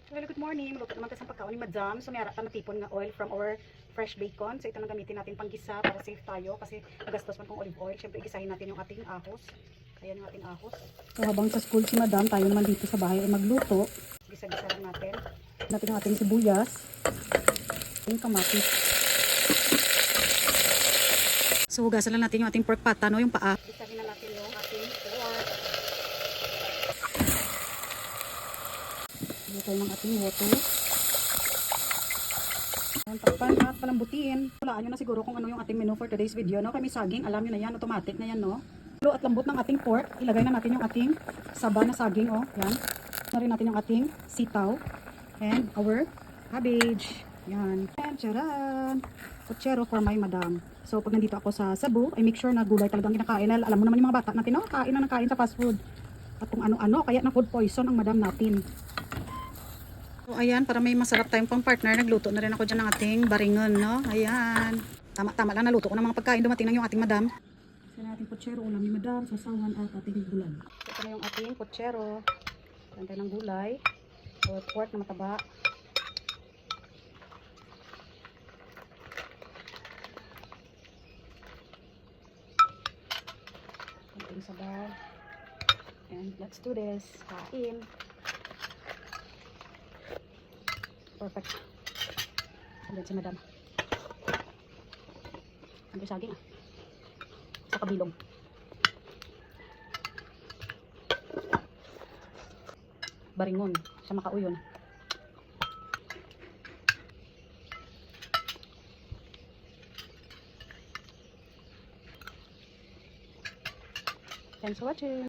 Well, good morning. Luto naman tayo sa pagkaon ni Madam. So, may ara na tipon nga oil from our fresh bacon. So, ito na gamitin natin panggisa para safe tayo kasi nagastos man kong olive oil. Siyempre, igasahin natin yung ating ahos. Ayan yung ating ahos. So, habang sa school si Madam, tayo naman dito sa bahay ay magluto. Gisa-gisa lang natin. Natin ang ating sibuyas. Ating kamatis. So, hugasan lang natin yung ating pork pata, no? Yung paa. Gisahin na natin yung ating pork. Ito ng ating water. Ayan, takpan at palambutin. Walaan nyo na siguro kung ano yung ating menu for today's video. No? Kami saging, alam nyo na yan, automatic na yan. No? At lambot ng ating pork, ilagay na natin yung ating saba na saging. Oh. Yan. Na rin natin yung ating sitaw. And our cabbage. Yan. And charan! Kutsero for my madam. So pag nandito ako sa Cebu, I make sure na gulay talagang kinakain. Alam mo naman yung mga bata natin, no? Kain na ng kain sa fast food. At kung ano-ano, kaya na food poison ang madam natin. So ayan, para may masarap tayong pang partner, nagluto na rin ako dyan ng ating baringon, no? Ayan. Tama-tama lang naluto ko ng mga pagkain, dumating na yung ating madam. Kasi na ating potsero, ulam ni madam, sasawan at ating gulay. Ito na yung ating potsero. Ayan tayo ng gulay. Or pork na mataba. Ating sabaw. And let's do this. Kain. Perfect. Andyan si madam. Andyan saging ah. Sa kabilong. Baringon. Sa makauyon. Thanks for watching.